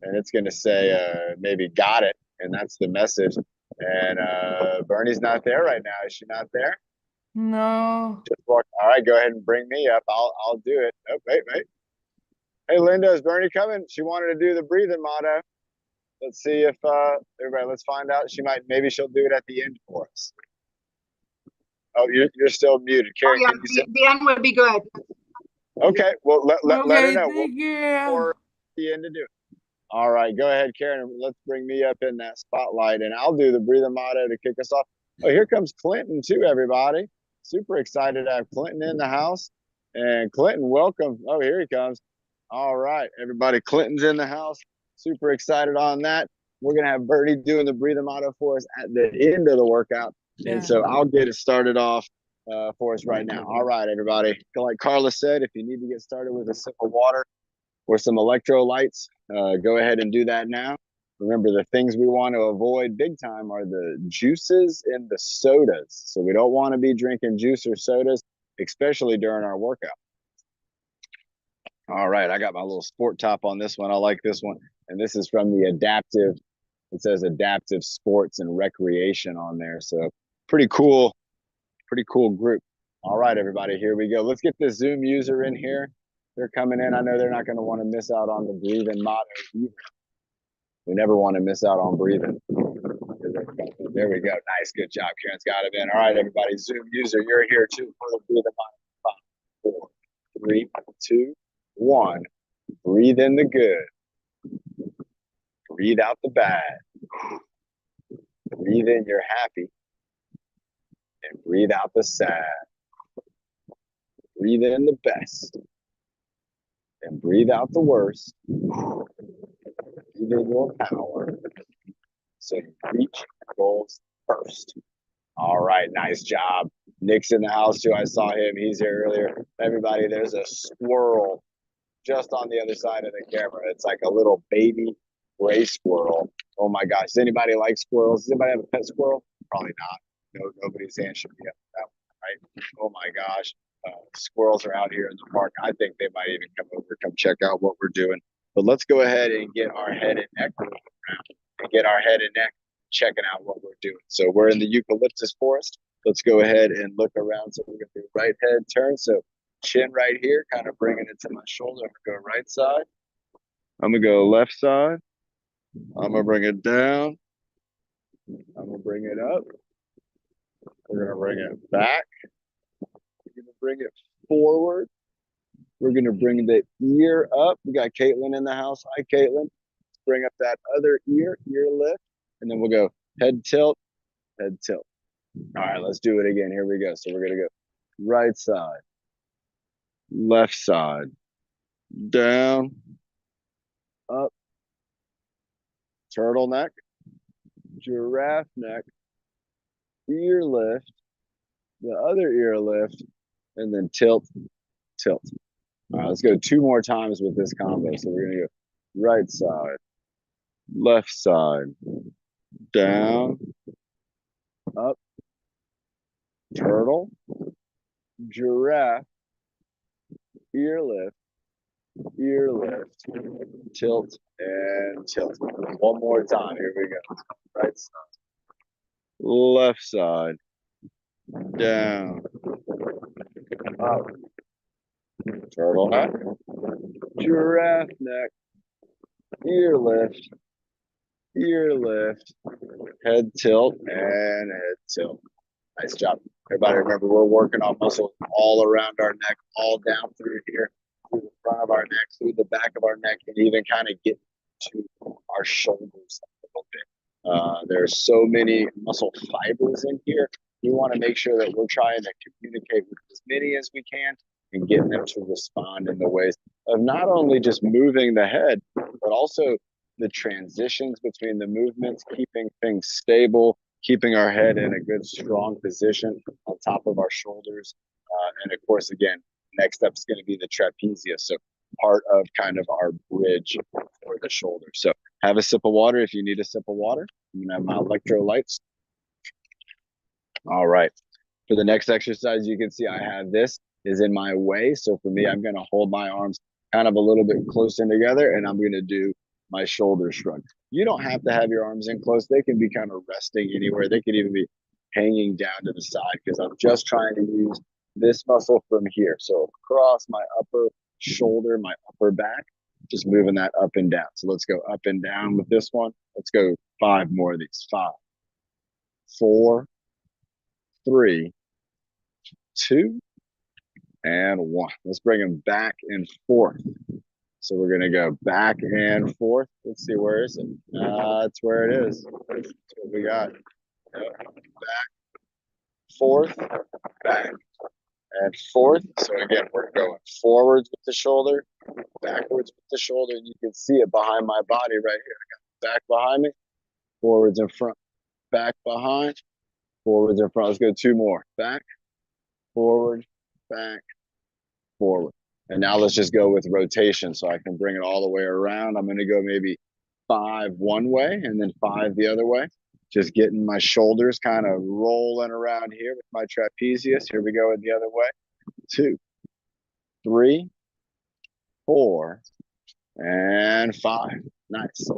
and it's going to say maybe got it, and that's the message. And Bernie's not there right now. Is she not there? No. Just walk. All right, go ahead and bring me up. I'll do it. Oh, wait, wait. Hey, Linda, is Bernie coming? She wanted to do the breathing motto. Let's see if everybody. Let's find out. She might. Maybe she'll do it at the end for us. Oh, you're still muted, Oh Karen. yeah, Can you say? the end would be good. Okay. Well, let her Okay, know. We'll thank you. for the end to do it. All right, go ahead, Karen. Let's bring me up in that spotlight, and I'll do the breathing motto to kick us off. Oh, here comes Clinton too, everybody. Super excited to have Clinton in the house. And Clinton, welcome. Oh, here he comes. All right, everybody. Clinton's in the house. Super excited on that. We're gonna have Bertie doing the breathing motto for us at the end of the workout, and Yeah. so I'll get it started off for us right now. All right, everybody. Like Carla said, if you need to get started with a sip of water or some electrolytes, go ahead and do that now. Remember, the things we want to avoid big time are the juices and the sodas. So we don't want to be drinking juice or sodas, especially during our workout. All right, I got my little sport top on this one. I like this one. And this is from the adaptive, it says adaptive sports and recreation on there. So pretty cool group. All right, everybody, here we go. Let's get this Zoom user in here. They're coming in. I know they're not going to want to miss out on the breathing motto either. We never want to miss out on breathing. There we go. Nice. Good job. Karen's got it in. All right, everybody. Zoom user, you're here too for the breathing motto. 5, 4, 3, 2, 1. Breathe in the good. Breathe out the bad. Breathe in your happy. And breathe out the sad. Breathe in the best. And breathe out the worst. Breathe in your power. So you reach your goals first. All right, nice job. Nick's in the house too. I saw him. He's here earlier. Everybody, there's a squirrel just on the other side of the camera. It's like a little baby gray squirrel. Oh my gosh. Does anybody like squirrels? Does anybody have a pet squirrel? Probably not. No, nobody's hand should be up that one, right? Oh my gosh. Squirrels are out here in the park. I think they might even come over, come check out what we're doing. But let's go ahead and get our head and neck around and get our head and neck checking out what we're doing. So we're in the eucalyptus forest. Let's go ahead and look around. So we're going to do right head turn. So chin right here, kind of bringing it to my shoulder. I'm going to go right side. I'm going to go left side. I'm going to bring it down. I'm going to bring it up. We're going to bring it back. We're going to bring it forward. We're going to bring the ear up. We got Caitlin in the house. Hi, Caitlin. Let's bring up that other ear lift. And then we'll go head tilt, head tilt. All right, let's do it again. Here we go. So we're going to go right side, left side, down, up, turtleneck, giraffe neck, ear lift, the other ear lift, and then tilt, tilt. All right, let's go 2 more times with this combo. So we're going to go right side, left side, down, up, turtle, giraffe, ear lift, tilt, and tilt. One more time. Here we go. Right side, left side, down, up, turtleneck, giraffe neck, ear lift, head tilt, and head tilt. Nice job. Everybody remember, we're working on muscles all around our neck, all down through here, through the front of our neck, through the back of our neck, and even kind of get to our shoulders a little bit. There's so many muscle fibers in here. We want to make sure that we're trying to communicate with as many as we can and getting them to respond in the ways of not only just moving the head, but also the transitions between the movements, keeping things stable, keeping our head in a good, strong position on top of our shoulders. And of course, again, next up is going to be the trapezius. So part of kind of our bridge for the shoulder. So have a sip of water if you need a sip of water. I'm going to have my electrolytes. All right. For the next exercise, you can see I have this is in my way. So for me, I'm going to hold my arms kind of a little bit close in together, and I'm going to do my shoulders shrug. You don't have to have your arms in close. They can be kind of resting anywhere. They could even be hanging down to the side because I'm just trying to use this muscle from here. So across my upper shoulder, my upper back, just moving that up and down. So let's go up and down with this one. Let's go 5 more of these. 5, 4, 3, 2, and 1. Let's bring them back and forth. So we're going to go back and forth. Let's see, where is it? That's where it is. That's what we got. Back, forth, back, and forth. So again, we're going forwards with the shoulder, backwards with the shoulder. And you can see it behind my body right here. I got back behind me, forwards and front, back behind, forwards and front. Let's go 2 more. Back, forward, back, forward. And now let's just go with rotation so I can bring it all the way around. I'm going to go maybe 5 one way and then 5 the other way. Just getting my shoulders kind of rolling around here with my trapezius. Here we go the other way. 2, 3, 4, and 5. Nice. So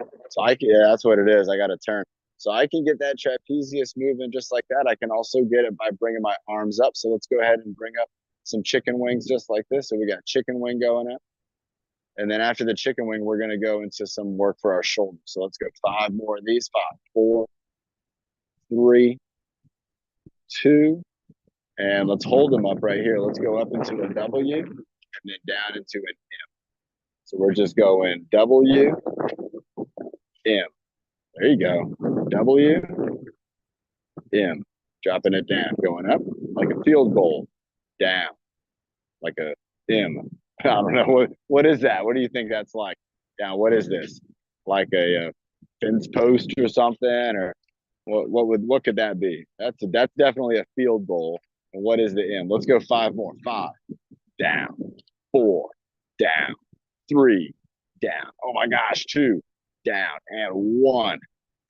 yeah, that's what it is. I got to turn. So I can get that trapezius moving just like that. I can also get it by bringing my arms up. So let's go ahead and bring up some chicken wings just like this. So we got chicken wing going up. And then after the chicken wing, we're going to go into some work for our shoulders. So let's go 5 more of these. 5, 4, 3, 2, and let's hold them up right here. Let's go up into a W and then down into an M. So we're just going W, M. There you go. W, M. Dropping it down, going up like a field goal, down like a M. I don't know what is that. What do you think that's like? Down. What is this? Like a fence post or something, or what could that be? That's definitely a field goal. And what is the M? Let's go 5 more. 5, down, 4, down, 3, down. Oh my gosh, 2, down, and 1,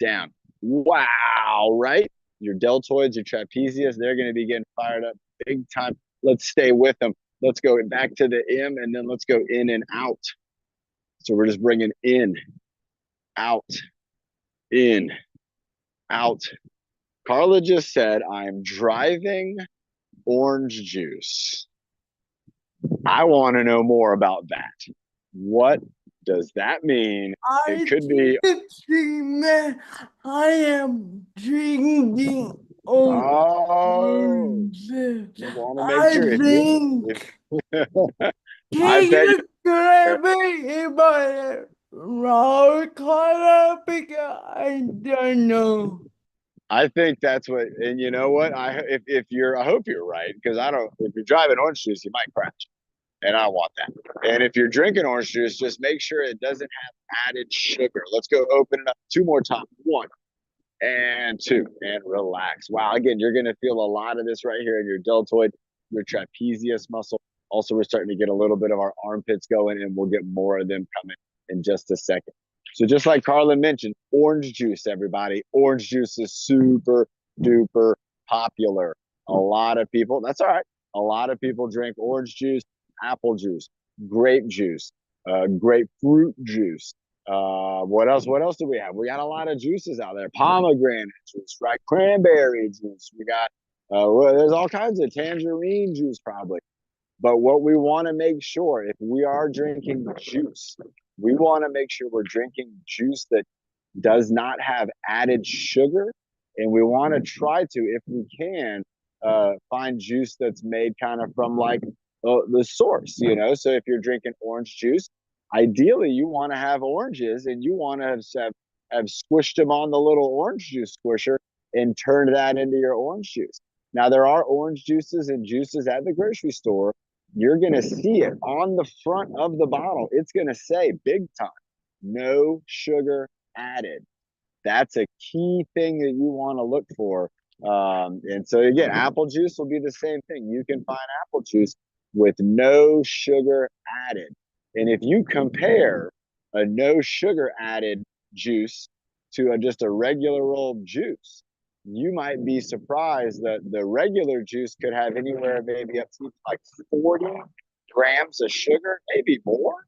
down. Wow, right? Your deltoids, your trapezius, they're going to be getting fired up big time. Let's stay with them. Let's go back to the M, and then let's go in and out. So we're just bringing in, out, in, out. Carla just said, I'm driving orange juice. I want to know more about that. What does that mean? It could be. I am drinking Oh, orange. I want to make I sure think. I Can bet you correct me if I wrong color? Because I don't know. I think that's what, and you know what? If you're, I hope you're right because I don't. If you're driving orange juice, you might crash, and I want that. And if you're drinking orange juice, just make sure it doesn't have added sugar. Let's go open it up 2 more times. 1 and 2, and relax. Wow, again, you're gonna feel a lot of this right here in your deltoid, your trapezius muscle. Also, we're starting to get a little bit of our armpits going, and we'll get more of them coming in just a second. So just like Carlin mentioned, orange juice, everybody. Orange juice is super duper popular. A lot of people, that's all right. A lot of people drink orange juice, apple juice, grape juice, grapefruit juice. What else? What else do we have? We got a lot of juices out there. Pomegranate juice, right? Cranberry juice. We got, well, there's all kinds of tangerine juice probably. But what we want to make sure, if we are drinking juice, we want to make sure we're drinking juice that does not have added sugar. And we want to try to, if we can, find juice that's made kind of from like the source, you know? So if you're drinking orange juice, ideally you want to have oranges and you want to have squished them on the little orange juice squisher and turned that into your orange juice. Now, there are orange juices and juices at the grocery store. You're going to see it on the front of the bottle. It's going to say big time, no sugar added. That's a key thing that you want to look for. And so again, apple juice will be the same thing. You can find apple juice with no sugar added. And if you compare a no sugar added juice to just a regular old juice, you might be surprised that the regular juice could have anywhere maybe up to like 40 grams of sugar, maybe more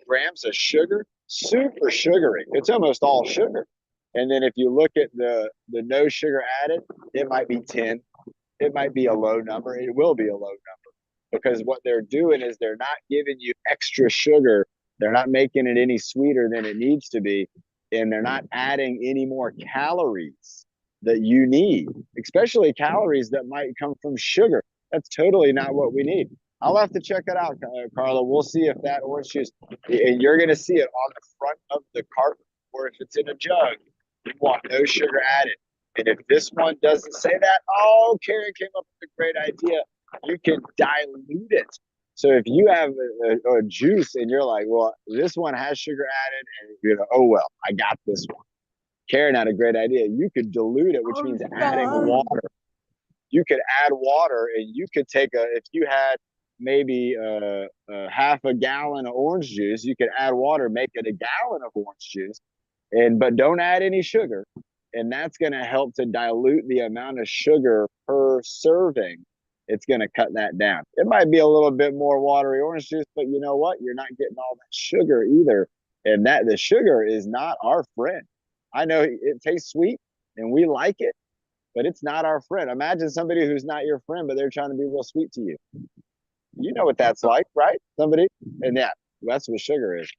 grams of sugar. super sugary. It's almost all sugar. And then if you look at the no sugar added, it might be 10. It might be a low number. It will be a low number because what they're doing is they're not giving you extra sugar. They're not making it any sweeter than it needs to be. And they're not adding any more calories that you need, especially calories that might come from sugar. That's totally not what we need. I'll have to check it out, Carla. We'll see if that orange juice, and you're going to see it on the front of the carton, or if it's in a jug, you want no sugar added. And if this one doesn't say that, oh, Karen came up with a great idea. You can dilute it. So if you have a juice and you're like, well, this one has sugar added, and you know, oh well, I got this one. Karen had a great idea. You could dilute it, which means adding water. You could add water, and you could take if you had maybe half a gallon of orange juice, you could add water, make it a gallon of orange juice, but don't add any sugar. And that's going to help to dilute the amount of sugar per serving. It's going to cut that down. It might be a little bit more watery orange juice, but you know what? You're not getting all that sugar either. And that the sugar is not our friend. I know it tastes sweet and we like it, but it's not our friend. Imagine somebody who's not your friend, but they're trying to be real sweet to you. You know what that's like, right? Somebody, and that's what sugar is.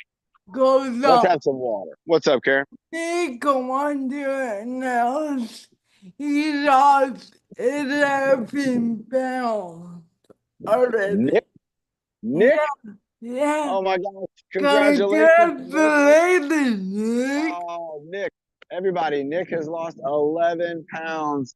Goes Let's up. have some water. What's up, Karen? Nick wonder else. He lost 11 pounds already. Nick? Yeah. Oh my gosh. Congratulations. Congratulations, Nick. Oh, Nick. Everybody, Nick has lost 11 pounds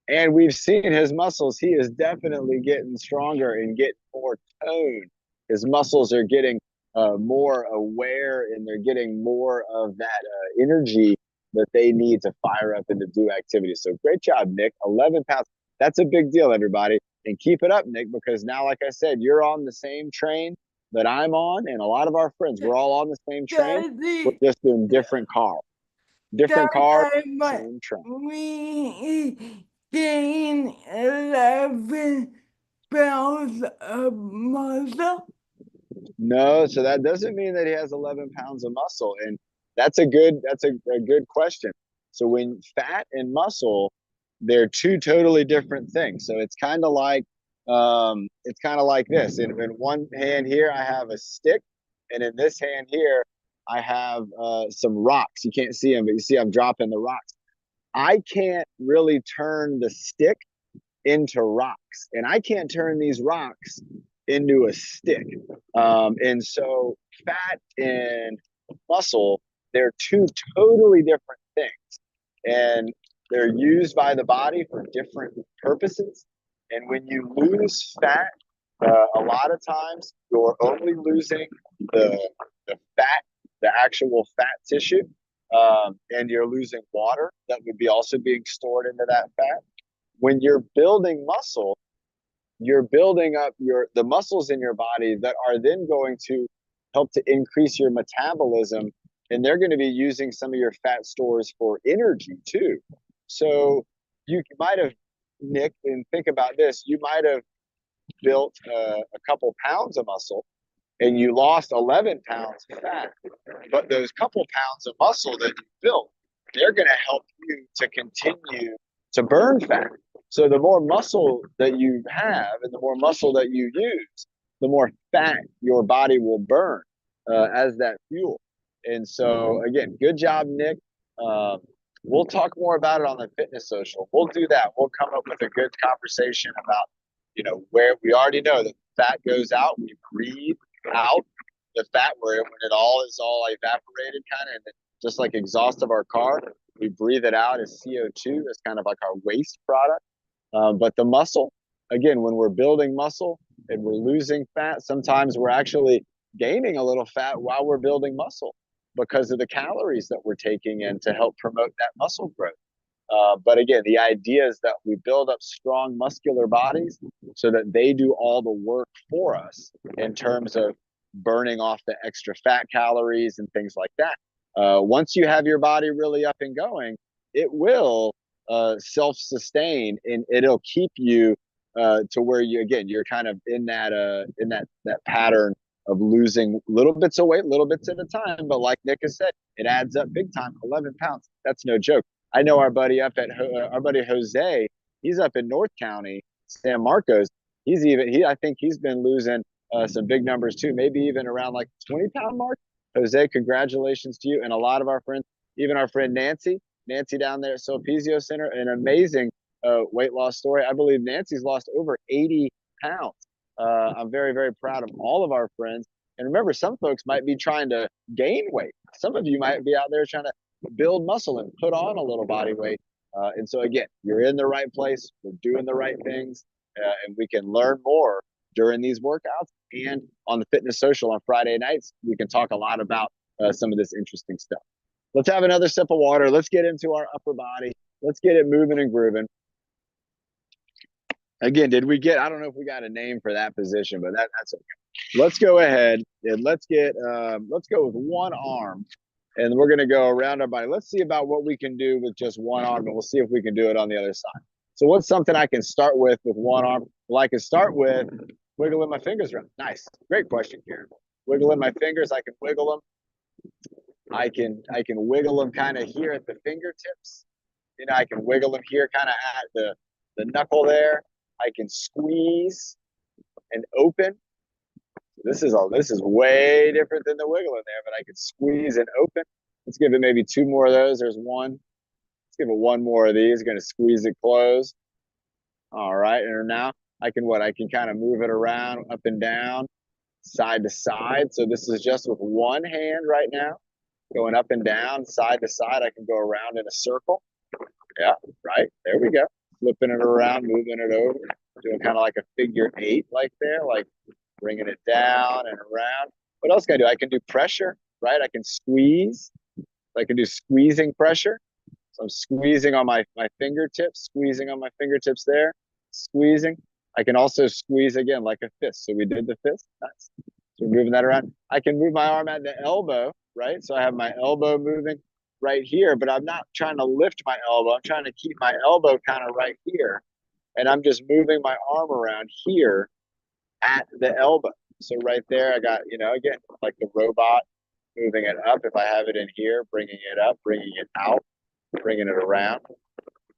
and we've seen his muscles. He is definitely getting stronger and getting more toned. His muscles are getting more aware and they're getting more of that energy that they need to fire up and to do activities. So great job, Nick. 11 pounds. That's a big deal, everybody. And keep it up, Nick, because now, like I said, you're on the same train that I'm on, and a lot of our friends, we're all on the same train. We're just in different cars. Different cars, same train. We gain 11 pounds of muscle. No, so that doesn't mean that he has 11 pounds of muscle, and that's a good question. So when fat and muscle, they're two totally different things. So it's kind of like this. In one hand here, I have a stick, and in this hand here, I have some rocks. You can't see them, but you see I'm dropping the rocks. I can't really turn the stick into rocks, and I can't turn these rocks into a stick. And so fat and muscle, they're two totally different things. And they're used by the body for different purposes. And when you lose fat, a lot of times you're only losing the fat, the actual fat tissue, and you're losing water that would be also being stored into that fat. When you're building muscle, you're building up the muscles in your body that are then going to help to increase your metabolism, and they're going to be using some of your fat stores for energy too. So you might have, Nick, and think about this, you might have built a couple pounds of muscle and you lost 11 pounds of fat, but those couple pounds of muscle that you built, they're going to help you to continue to burn fat. So the more muscle that you have and the more muscle that you use, the more fat your body will burn as that fuel. And so again, good job, Nick. We'll talk more about it on the fitness social. We'll do that. We'll come up with a good conversation about, where we already know that fat goes out. We breathe out the fat when it all is evaporated kind of, and just like exhaust of our car, we breathe it out as CO2. It's kind of like our waste product. But the muscle, again, when we're building muscle and we're losing fat, sometimes we're actually gaining a little fat while we're building muscle because of the calories that we're taking in to help promote that muscle growth. But again, the idea is that we build up strong muscular bodies so that they do all the work for us in terms of burning off the extra fat calories and things like that. Once you have your body really up and going, it will self-sustain, and it'll keep you to where you're kind of in that pattern of losing little bits of weight, little bits at a time. But like Nick has said, it adds up big time. 11 pounds. That's no joke. I know our buddy our buddy Jose. He's up in North County, San Marcos. I think he's been losing some big numbers too. Maybe even around like 20-pound mark. Jose, congratulations to you and a lot of our friends, even our friend Nancy down there at Sulpizio Center, an amazing weight loss story. I believe Nancy's lost over 80 pounds. I'm very, very proud of all of our friends. And remember, some folks might be trying to gain weight. Some of you might be out there trying to build muscle and put on a little body weight. And so again, you're in the right place. We're doing the right things, and we can learn more during these workouts. And on the Fitness Social on Friday nights, we can talk a lot about some of this interesting stuff. Let's have another sip of water. Let's get into our upper body. Let's get it moving and grooving. Again, I don't know if we got a name for that position, but that's okay. Let's go ahead and let's go with one arm, and we're going to go around our body. Let's see about what we can do with just one arm, and we'll see if we can do it on the other side. So what's something I can start with one arm? Well, I can start with wiggling my fingers around. Nice. Great question, Karen. Wiggling my fingers, I can wiggle them. I can wiggle them kind of here at the fingertips. You know, I can wiggle them here kind of at the knuckle there. I can squeeze and open. This is way different than the wiggling there, but I can squeeze and open. Let's give it maybe two more of those. There's one. Let's give it one more of these. Going to squeeze it closed. All right, and now I can kind of move it around, up and down, side to side. So this is just with one hand right now, going up and down, side to side. I can go around in a circle. Yeah, right. There we go. Flipping it around, moving it over, doing kind of like a figure 8 like there, like bringing it down and around. What else can I do? I can do pressure, right? I can squeeze. I can do squeezing pressure. So I'm squeezing on my fingertips, squeezing on my fingertips there, squeezing. I can also squeeze again like a fist. So we did the fist. Nice. So we're moving that around. I can move my arm at the elbow, right? So I have my elbow moving right here, but I'm not trying to lift my elbow. I'm trying to keep my elbow kind of right here. And I'm just moving my arm around here at the elbow. So right there, I got, again, like the robot, moving it up. If I have it in here, bringing it up, bringing it out, bringing it around.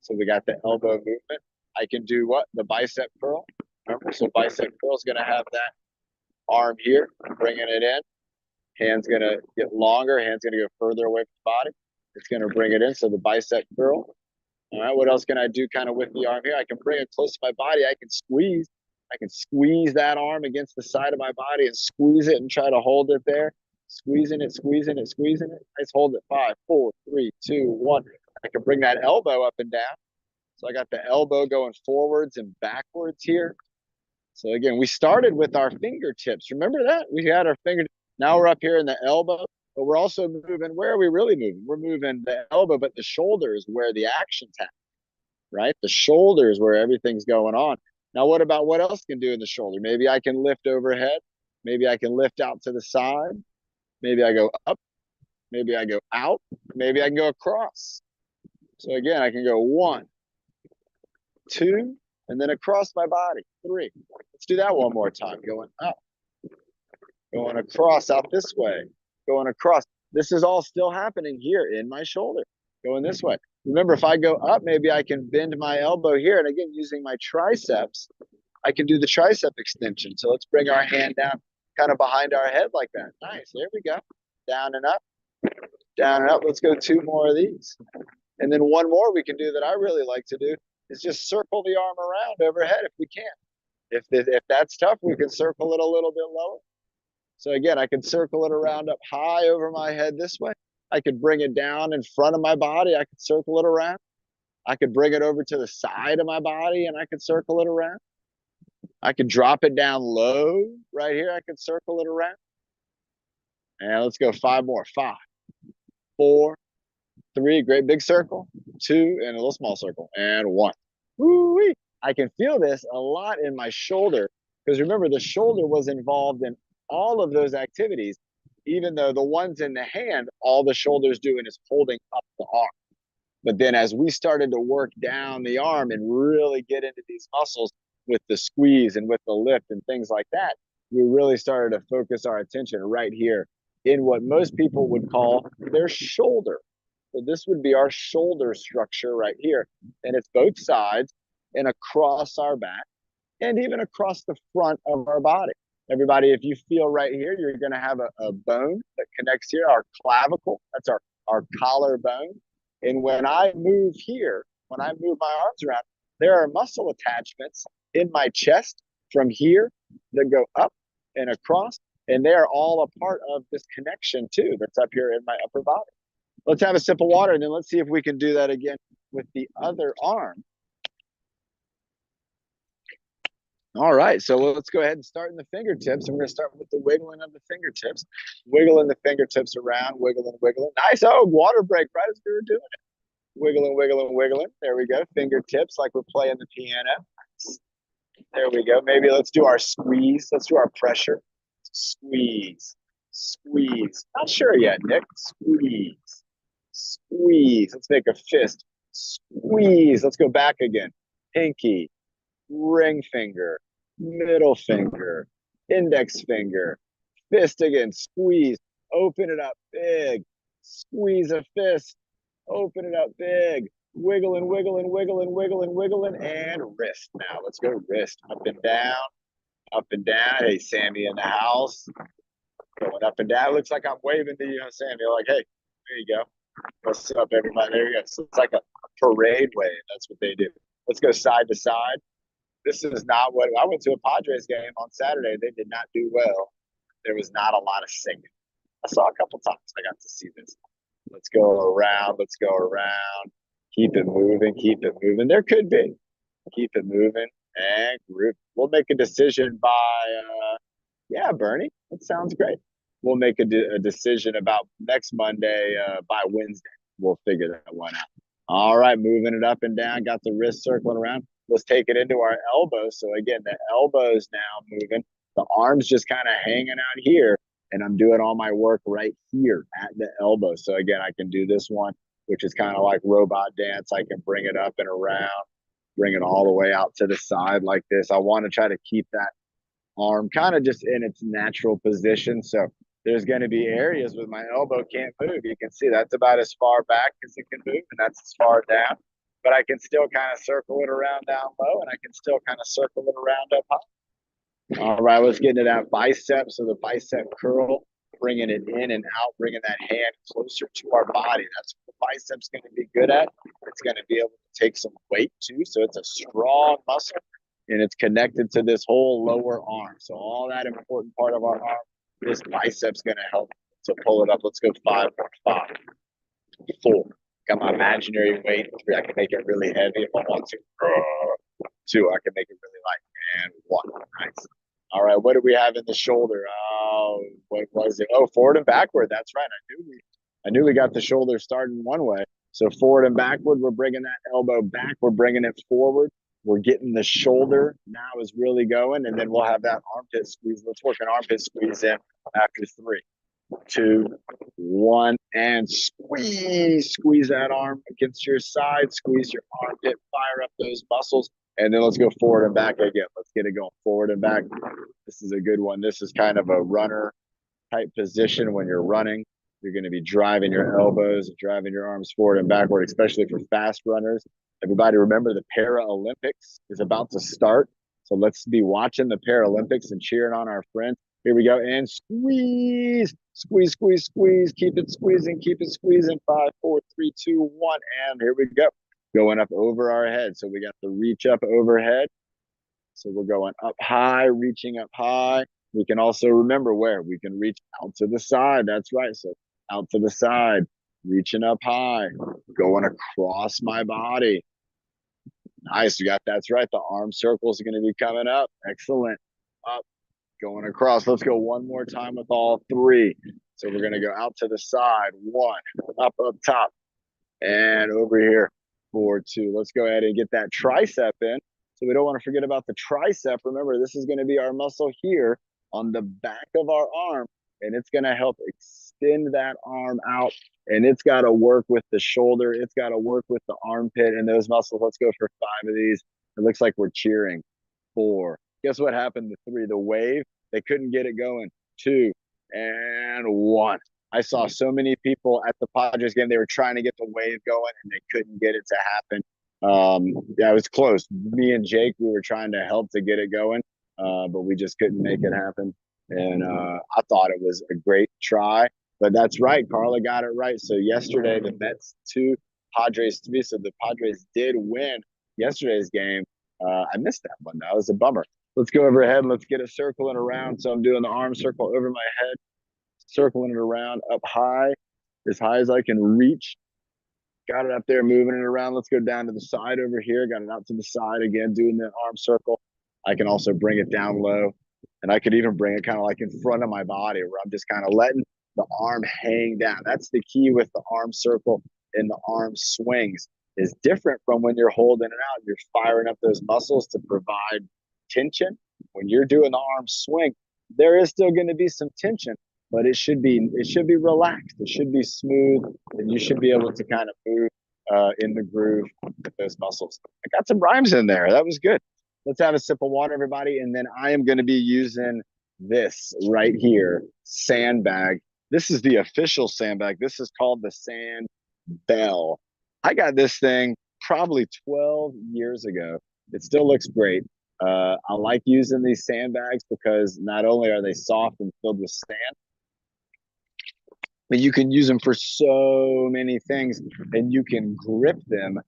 So we got the elbow movement. I can do what? The bicep curl. Remember, so bicep curl is going to have that arm here, bringing it in. Hand's going to get longer. Hand's going to go further away from the body. It's going to bring it in. So the bicep curl. All right. What else can I do kind of with the arm here? I can bring it close to my body. I can squeeze. I can squeeze that arm against the side of my body and squeeze it and try to hold it there. Squeezing it, squeezing it, squeezing it. Let's hold it. 5, 4, 3, 2, 1. I can bring that elbow up and down. So I got the elbow going forwards and backwards here. So again, we started with our fingertips. Remember that? We had our fingertips. Now we're up here in the elbow, but we're also moving. Where are we really moving? We're moving the elbow, but the shoulder is where the action's happening, right? The shoulder is where everything's going on. Now, what about what else can do in the shoulder? Maybe I can lift overhead. Maybe I can lift out to the side. Maybe I go up. Maybe I go out. Maybe I can go across. So again, I can go 1, 2, and then across my body. 3. Let's do that one more time. Going up. Going across out this way. Going across. This is all still happening here in my shoulder. Going this way. Remember, if I go up, maybe I can bend my elbow here. And again, using my triceps, I can do the tricep extension. So let's bring our hand down kind of behind our head like that. Nice. There we go. Down and up. Down and up. Let's go 2 more of these. And then one more we can do that I really like to do is just circle the arm around overhead if we can. If that's tough, we can circle it a little bit lower. So again, I can circle it around up high over my head this way. I could bring it down in front of my body. I could circle it around. I could bring it over to the side of my body and I could circle it around. I could drop it down low right here. I could circle it around. And let's go 5 more. 5, 4, 3, great big circle, 2, and a little small circle, and 1. Woo-wee. I can feel this a lot in my shoulder because remember, the shoulder was involved in all of those activities, even though the ones in the hand, all the shoulder's doing is holding up the arm. But then as we started to work down the arm and really get into these muscles with the squeeze and with the lift and things like that, we really started to focus our attention right here in what most people would call their shoulder. So this would be our shoulder structure right here. And it's both sides and across our back and even across the front of our body. Everybody, if you feel right here, you're going to have a bone that connects here, our clavicle. That's our collarbone. And when I move here, when I move my arms around, there are muscle attachments in my chest from here that go up and across. And they are all a part of this connection too that's up here in my upper body. Let's have a sip of water and then let's see if we can do that again with the other arm. All right, so let's go ahead and start in the fingertips. And we're going to start with the wiggling of the fingertips. Wiggling the fingertips around, wiggling, wiggling. Nice. Oh, water break right as we were doing it. Wiggling, wiggling, wiggling. There we go. Fingertips like we're playing the piano. There we go. Maybe let's do our squeeze. Let's do our pressure. Squeeze, squeeze. Not sure yet, Nick. Squeeze, squeeze. Let's make a fist. Squeeze. Let's go back again. Pinky, ring finger, middle finger, index finger, fist again, squeeze, open it up big, squeeze a fist, open it up big, wiggle and wiggle and wiggle and wiggle and wiggle and wrist. Now let's go wrist, up and down, up and down. Hey, Sammy in the house, going up and down. Looks like I'm waving to you, Sammy, like, hey, there you go. What's up, everybody? There you go. So it's like a parade wave. That's what they do. Let's go side to side. This is not what I went to a Padres game on Saturday. They did not do well. There was not a lot of singing. I saw a couple times. I got to see this. Let's go around. Let's go around. Keep it moving. Keep it moving. There could be. Keep it moving and group. We'll make a decision by, yeah, Bernie. That sounds great. We'll make a decision about next Monday by Wednesday. We'll figure that one out. All right, moving it up and down. Got the wrist circling around. Let's take it into our elbows. So again, the elbows now moving. The arms just kind of hanging out here. And I'm doing all my work right here at the elbow. So again, I can do this one, which is kind of like robot dance. I can bring it up and around, bring it all the way out to the side like this. I want to try to keep that arm kind of just in its natural position. So there's going to be areas with my elbow can't move. You can see that's about as far back as it can move, and that's as far down. But I can still kind of circle it around down low, and I can still kind of circle it around up high. All right, let's get into that bicep. So the bicep curl, bringing it in and out, bringing that hand closer to our body. That's what the bicep's going to be good at. It's going to be able to take some weight too. So it's a strong muscle, and it's connected to this whole lower arm. So all that important part of our arm, this bicep's going to help to pull it up. Let's go 5, 5, 4. Got my imaginary weight. 3, I can make it really heavy if I want to. 2, I can make it really light. And 1, nice. All right, what do we have in the shoulder? Oh, what was it? Oh, forward and backward. That's right. I knew we got the shoulder starting one way. So forward and backward, we're bringing that elbow back. We're bringing it forward. We're getting the shoulder now is really going, and then we'll have that armpit squeeze. Let's work an armpit squeeze in after 3, 2, 1, and squeeze. Squeeze that arm against your side. Squeeze your armpit. Fire up those muscles. And then let's go forward and back again. Let's get it going forward and back. This is a good one. This is kind of a runner type position when you're running. You're going to be driving your elbows, driving your arms forward and backward, especially for fast runners. Everybody remember the Paralympics is about to start. So let's be watching the Paralympics and cheering on our friends. Here we go. And squeeze, squeeze, squeeze, squeeze. Keep it squeezing, keep it squeezing. 5, 4, 3, 2, 1. And here we go. Going up over our head. So we got the reach up overhead. So we're going up high, reaching up high. We can also remember where we can reach out to the side. That's right. So out to the side, reaching up high, going across my body. Nice. You got that's right. The arm circles are going to be coming up. Excellent. Up, going across. Let's go one more time with all 3. So we're going to go out to the side. 1, up top, and over here. 4, 2. Let's go ahead and get that tricep in. So we don't want to forget about the tricep. Remember, this is going to be our muscle here on the back of our arm, and it's going to help extend that arm out, and it's got to work with the shoulder. It's got to work with the armpit and those muscles. Let's go for 5 of these. It looks like we're cheering. 4. Guess what happened to 3? The wave They couldn't get it going. 2 and 1. I saw so many people at the Padres game. They were trying to get the wave going and they couldn't get it to happen. Yeah, it was close. Me and Jake, we were trying to help to get it going, but we just couldn't make it happen. And I thought it was a great try. But that's right. Carla got it right. So yesterday, the Mets 2, Padres 3. So the Padres did win yesterday's game. I missed that one. That was a bummer. Let's go overhead. Let's get it circling around. So I'm doing the arm circle over my head, circling it around up high, as high as I can reach. Got it up there, moving it around. Let's go down to the side over here. Got it out to the side again, doing the arm circle. I can also bring it down low, and I could even bring it kind of like in front of my body where I'm just kind of letting the arm hang down. That's the key with the arm circle and the arm swings is different from when you're holding it out. You're firing up those muscles to provide tension. When you're doing the arm swing, there is still going to be some tension, but it should be relaxed. It should be smooth, and you should be able to kind of move in the groove with those muscles. I got some rhymes in there. That was good. Let's have a sip of water, everybody, and then I am going to be using this right here, sandbag. This is the official sandbag. This is called the Sand Bell. I got this thing probably 12 years ago. It still looks great. I like using these sandbags because not only are they soft and filled with sand, but you can use them for so many things, and you can grip them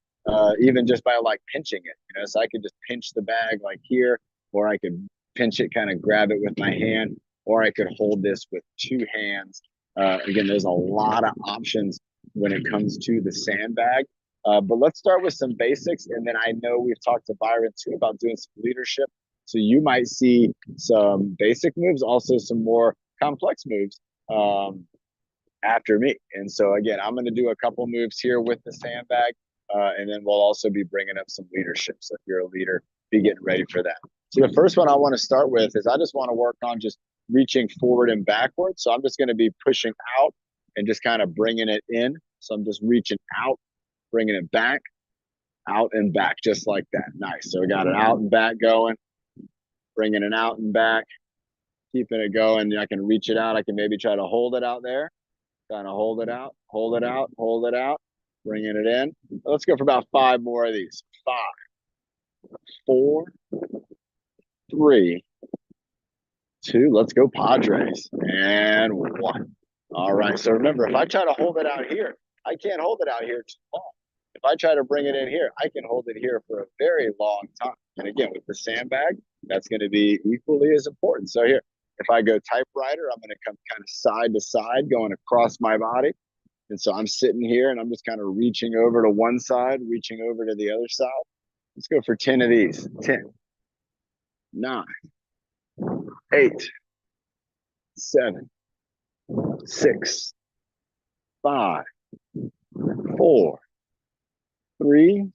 even just by like pinching it. You know, so I could just pinch the bag like here, or I could pinch it, kind of grab it with my hand, or I could hold this with 2 hands. Again, there's a lot of options when it comes to the sandbag. But let's start with some basics, and then I know we've talked to Byron too about doing some leadership. So you might see some basic moves, also some more complex moves after me. And so again, I'm going to do a couple moves here with the sandbag, and then we'll also be bringing up some leadership. So if you're a leader, be getting ready for that. So the first one I want to start with is I just want to work on just reaching forward and backwards. So I'm just going to be pushing out and just kind of bringing it in. So I'm just reaching out, bringing it back, out and back, just like that. Nice. So we got it out and back going, bringing it out and back, keeping it going. I can reach it out. I can maybe try to hold it out there. Kind of hold it out, hold it out, hold it out, bringing it in. Let's go for about 5 more of these. 5, 4, 3, 2. Let's go Padres. And 1. All right. So remember, if I try to hold it out here, I can't hold it out here too long. If I try to bring it in here, I can hold it here for a very long time. And again, with the sandbag, that's going to be equally as important. So here, if I go typewriter, I'm going to come kind of side to side, going across my body. And so I'm sitting here and I'm just kind of reaching over to one side, reaching over to the other side. Let's go for 10 of these. 10, 9, 8, 7, 6, 5, 4, 3,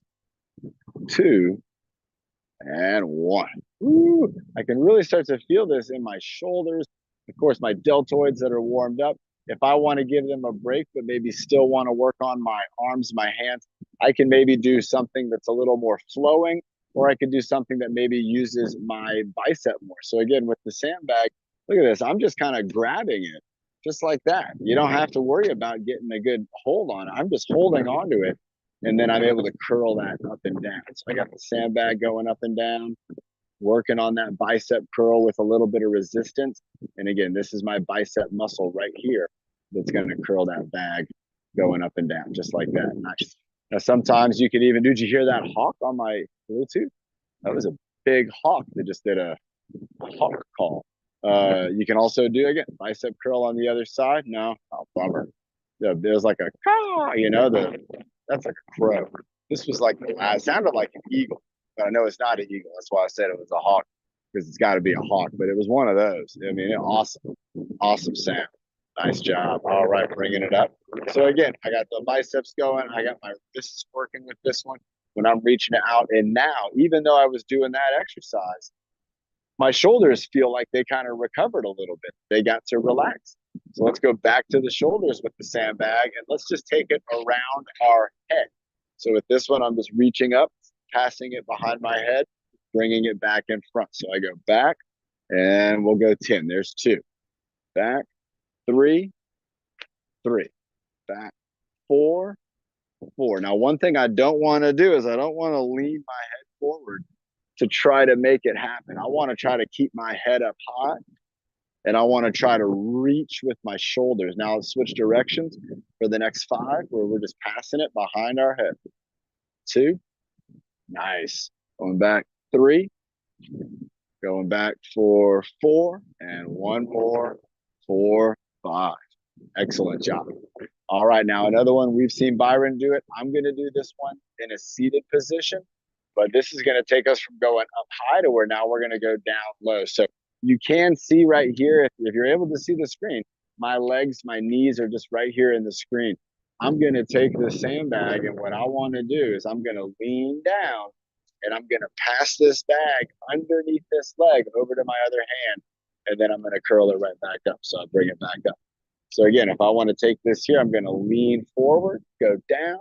2, and 1. Ooh, I can really start to feel this in my shoulders. Of course, my deltoids that are warmed up. If I want to give them a break, but maybe still want to work on my arms, my hands, I can maybe do something that's a little more flowing, or I could do something that maybe uses my bicep more. So again, with the sandbag, look at this. I'm just kind of grabbing it just like that. You don't have to worry about getting a good hold on it. I'm just holding onto it, and then I'm able to curl that up and down. So I got the sandbag going up and down, working on that bicep curl with a little bit of resistance. And again, this is my bicep muscle right here that's going to curl that bag going up and down just like that. Nice. Now, sometimes you can even did you hear that hawk on my Bluetooth? That was a big hawk that just did a hawk call. You can also do, again, bicep curl on the other side. No, oh, bummer. There's like a caw, that's like a crow. This was like it sounded like an eagle, but I know it's not an eagle. That's why I said it was a hawk, because it's got to be a hawk. But it was one of those. I mean, awesome sound. Nice job. All right, bringing it up. So again, I got the biceps going. I got my wrists working with this one when I'm reaching it out. And now, even though I was doing that exercise, my shoulders feel like they kind of recovered a little bit. They got to relax. So let's go back to the shoulders with the sandbag, and let's just take it around our head. So with this one, I'm just reaching up, passing it behind my head, bringing it back in front. So I go back, And we'll go 10. There's 2. Back, 3, 3. Back, 4, 4. Now, one thing I don't want to do is I don't want to lean my head forward to try to make it happen. I want to try to keep my head up high, and I want to try to reach with my shoulders. Now let's switch directions for the next 5, where we're just passing it behind our head. 2, nice. Going back, 3, going back for 4, and one more, 4, 5. Excellent job. All right, now another one. We've seen Byron do it. I'm going to do this one in a seated position, but this is going to take us from going up high to where now we're going to go down low. So you can see right here, if you're able to see the screen, my legs, my knees are just right here in the screen. I'm going to take the sandbag, and what I want to do is I'm going to lean down, and I'm going to pass this bag underneath this leg over to my other hand, and then I'm going to curl it right back up. So I bring it back up. So again, if I want to take this here, I'm going to lean forward, go down,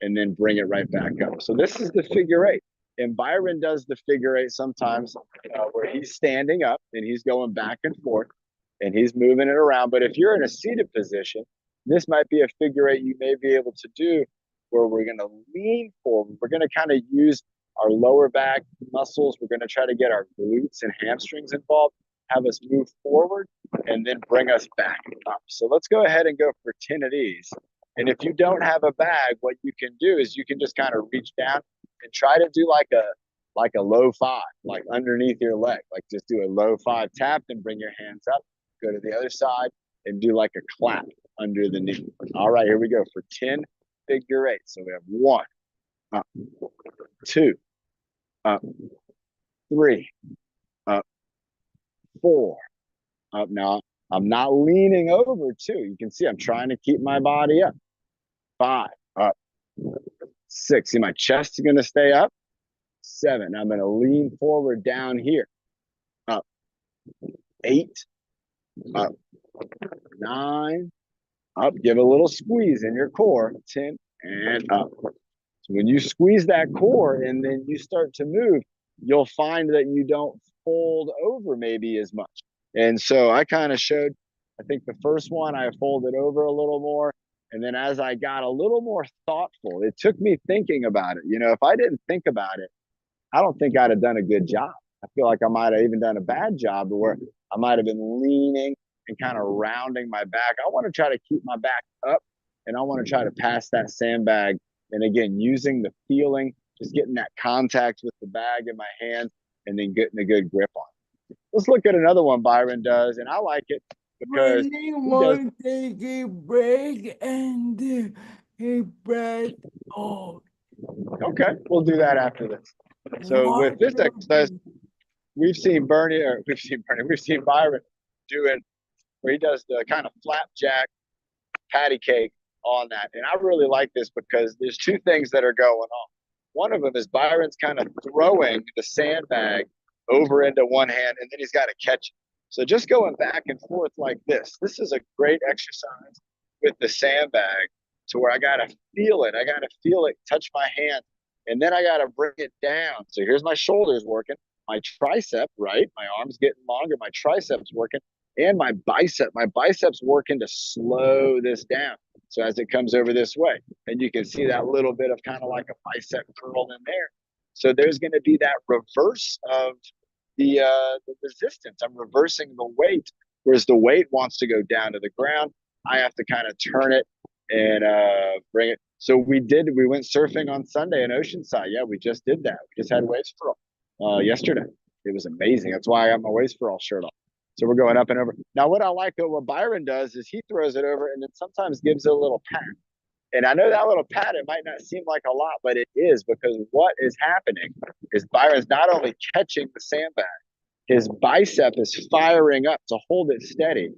and then bring it right back up. So this is the figure 8. And Byron does the figure 8 sometimes where he's standing up and he's going back and forth and he's moving it around. But if you're in a seated position, this might be a figure 8 you may be able to do where we're going to lean forward. We're going to kind of use our lower back muscles. We're going to try to get our glutes and hamstrings involved, have us move forward, and then bring us back up. So let's go ahead and go for 10 of these. And if you don't have a bag, what you can do is you can just kind of reach down and try to do like a low 5, like underneath your leg. Like just do a low 5 tap, then bring your hands up, go to the other side, and do like a clap under the knee. All right, here we go for 10 figure 8. So we have 1, up, 2, up, 3, up, 4, up. Now I'm not leaning over too. You can see I'm trying to keep my body up. 5, up. 6. See, my chest is going to stay up. 7. I'm going to lean forward down here. Up. 8. Up. 9. Up. Give a little squeeze in your core. 10 and up. So when you squeeze that core and then you start to move, you'll find that you don't fold over maybe as much. And so I kind of showed, I think the first one I folded over a little more. And then as I got a little more thoughtful, it took me thinking about it. You know, if I didn't think about it, I don't think I'd have done a good job. I feel like I might have even done a bad job where I might have been leaning and kind of rounding my back. I want to try to keep my back up, and I want to try to pass that sandbag. And again, using the feeling, just getting that contact with the bag in my hand, and then getting a good grip on it. Let's look at another one Byron does, and I like it because Really he does. want to take a break and a breath out. Okay, we'll do that after this. So with this exercise, Wonderful. we've seen Byron doing where he does the kind of flapjack patty cake on that. And I really like this because there's 2 things that are going on. One of them is Byron's kind of throwing the sandbag over into one hand, and then he's got to catch it. So just going back and forth like this. This is a great exercise with the sandbag to where I got to feel it. I got to feel it touch my hand, and then I got to bring it down. So here's my shoulders working, my tricep, right? My arm's getting longer, my triceps working, and my biceps working to slow this down. So as it comes over this way, and you can see that little bit of kind of like a bicep curl in there. So there's going to be that reverse of the resistance. I'm reversing the weight, whereas the weight wants to go down to the ground. I have to kind of turn it and bring it. So we went surfing on Sunday in Oceanside. Yeah, we just did that. We just had waves for yesterday. It was amazing. That's why I got my waves for all shirt on. So we're going up and over. Now, what I like what Byron does is he throws it over and then sometimes gives it a little pat. And I know that little pat, it might not seem like a lot, but it is, because what is happening is Byron's not only catching the sandbag, his bicep is firing up to hold it steady.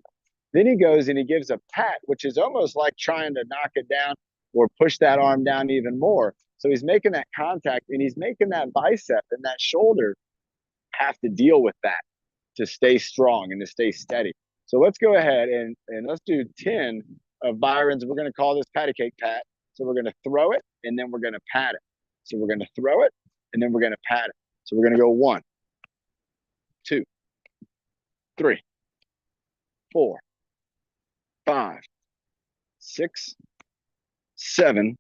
Then he goes and he gives a pat, which is almost like trying to knock it down or push that arm down even more. So he's making that contact, and he's making that bicep and that shoulder have to deal with that to stay strong and to stay steady. So let's go ahead and let's do 10 of Byron's. We're going to call this patty cake pat. So we're going to throw it, and then we're going to pat it. So we're going to throw it, and then we're going to pat it. So we're going to go 1, 2, 3, 4, 5, 6, 7,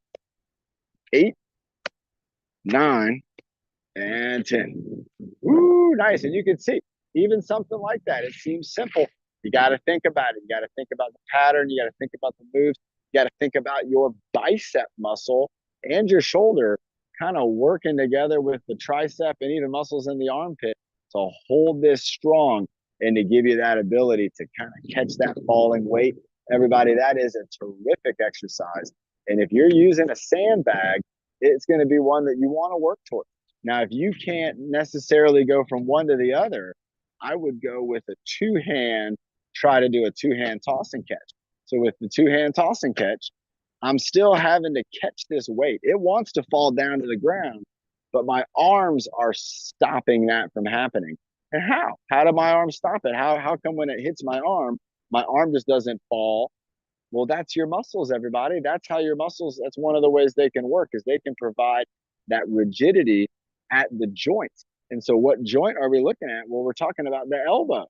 8, 9, and 10. Woo, nice. And you can see even something like that, it seems simple. You got to think about it. You got to think about the pattern. You got to think about the moves. You got to think about your bicep muscle and your shoulder kind of working together with the tricep and even muscles in the armpit to hold this strong and to give you that ability to kind of catch that falling weight. Everybody, that is a terrific exercise. And if you're using a sandbag, it's going to be one that you want to work towards. Now, if you can't necessarily go from one to the other, I would go with a two-hand, try to do a two-hand toss and catch. So with the two-hand toss and catch, I'm still having to catch this weight. It wants to fall down to the ground, but my arms are stopping that from happening. And how? How do my arms stop it? How come when it hits my arm just doesn't fall? Well, that's your muscles, everybody. That's how your muscles, that's one of the ways they can work, is they can provide that rigidity at the joints. And so what joint are we looking at? Well, we're talking about the elbow,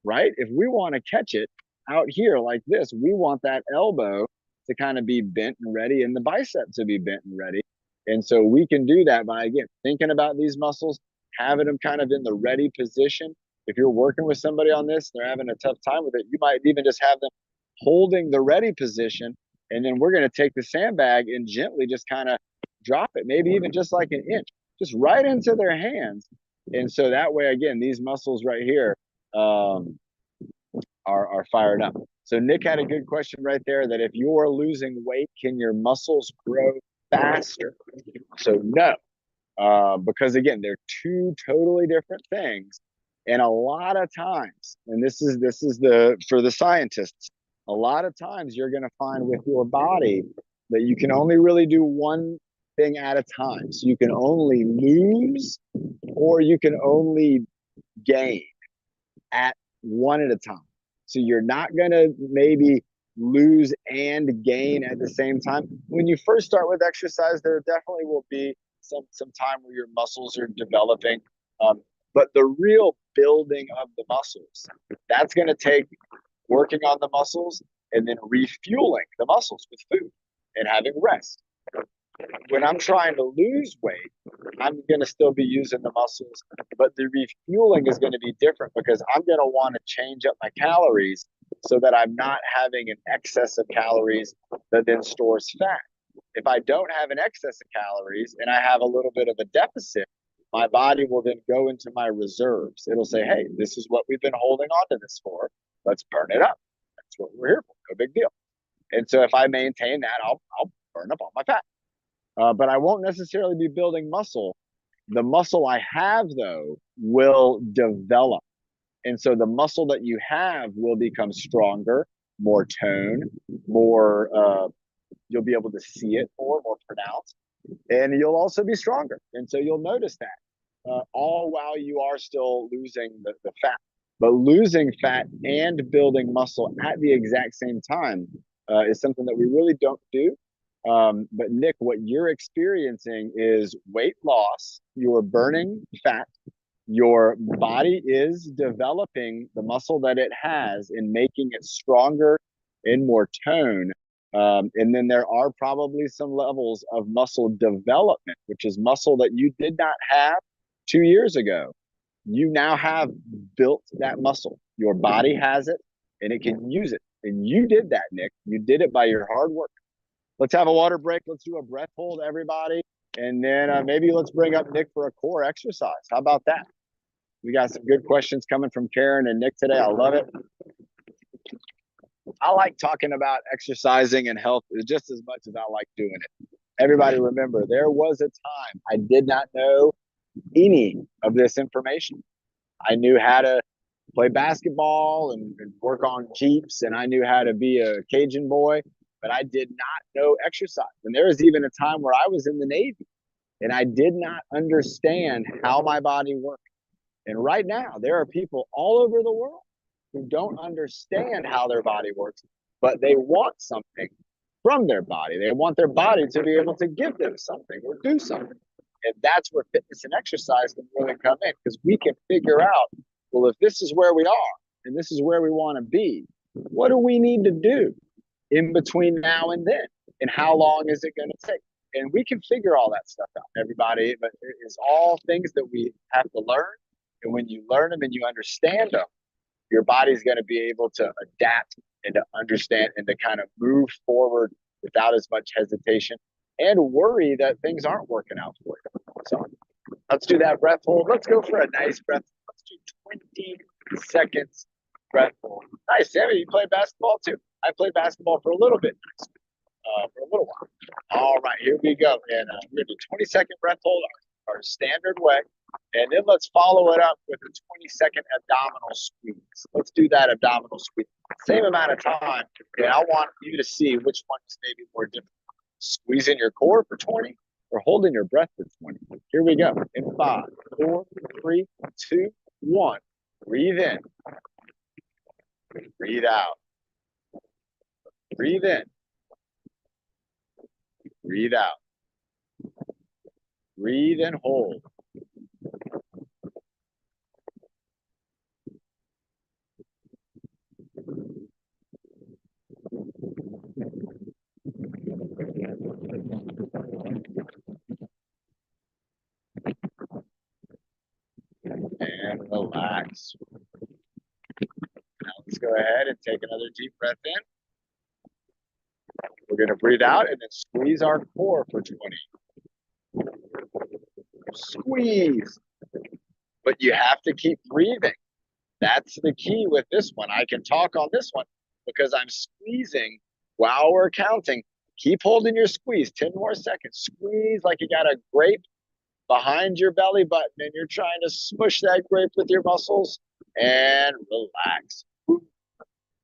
right? If we want to catch it out here like this, we want that elbow to kind of be bent and ready and the bicep to be bent and ready. And so we can do that by, again, thinking about these muscles, having them kind of in the ready position. If you're working with somebody on this, they're having a tough time with it, you might even just have them holding the ready position. And then we're going to take the sandbag and gently just kind of drop it, maybe even just like an inch, just right into their hands. And so that way, again, these muscles right here are fired up. So Nick had a good question right there, that if you're losing weight, can your muscles grow faster? So no, because again, they're two totally different things. And a lot of times, and this is for the scientists, a lot of times you're going to find with your body that you can only really do one thing at a time. So you can only lose or you can only gain at one at a time. So you're not going to maybe lose and gain at the same time. When you first start with exercise, there definitely will be some time where your muscles are developing. But the real building of the muscles, that's going to take working on the muscles and then refueling the muscles with food and having rest. When I'm trying to lose weight, I'm going to still be using the muscles, but the refueling is going to be different because I'm going to want to change up my calories so that I'm not having an excess of calories that then stores fat. If I don't have an excess of calories and I have a little bit of a deficit, my body will then go into my reserves. It'll say, hey, this is what we've been holding on to this for. Let's burn it up. That's what we're here for. No big deal. And so if I maintain that, I'll burn up all my fat. But I won't necessarily be building muscle. The muscle I have, though, will develop. And so the muscle that you have will become stronger, more tone, more, you'll be able to see it more pronounced. And you'll also be stronger. And so you'll notice that all while you are still losing the fat. But losing fat and building muscle at the exact same time is something that we really don't do. But Nick, what you're experiencing is weight loss. You're burning fat. Your body is developing the muscle that it has and making it stronger and more tone. And then there are probably some levels of muscle development, which is muscle that you did not have 2 years ago. You now have built that muscle. Your body has it and it can use it. And you did that, Nick. You did it by your hard work. Let's have a water break. Let's do a breath hold, everybody. And then maybe let's bring up Nick for a core exercise. How about that? We got some good questions coming from Karen and Nick today. I love it. I like talking about exercising and health just as much as I like doing it. Everybody remember, there was a time I did not know any of this information. I knew how to play basketball and work on Jeeps, and I knew how to be a Cajun boy, but I did not know exercise. And there was even a time where I was in the Navy and I did not understand how my body worked. And right now, there are people all over the world who don't understand how their body works, but they want something from their body. They want their body to be able to give them something or do something. And that's where fitness and exercise can really come in, because we can figure out, well, if this is where we are and this is where we want to be. What do we need to do in between now and then? And how long is it going to take? And we can figure all that stuff out, everybody. But it is all things that we have to learn. And when you learn them and you understand them, your body's going to be able to adapt and to understand and to kind of move forward without as much hesitation and worry that things aren't working out for you. So let's do that breath hold. Let's go for a nice breath. Let's do 20 seconds breath hold. Nice, Sammy. You play basketball too. I played basketball for a little bit, for a little while. All right, here we go. And we're going to do 20-second breath hold, our standard way. And then let's follow it up with a 20-second abdominal squeeze. Let's do that abdominal squeeze. Same amount of time. And I want you to see which one is maybe more difficult. Squeezing your core for 20 or holding your breath for 20. Here we go. In 5, 4, 3, 2, 1. Breathe in. Breathe out. Breathe in. Breathe out. Breathe and hold. And relax. Now let's go ahead and take another deep breath in. We're going to breathe out and then squeeze our core for 20. Squeeze. But you have to keep breathing. That's the key with this one. I can talk on this one because I'm squeezing while we're counting. Keep holding your squeeze. 10 more seconds. Squeeze like you got a grape behind your belly button and you're trying to smush that grape with your muscles, and relax. Ooh,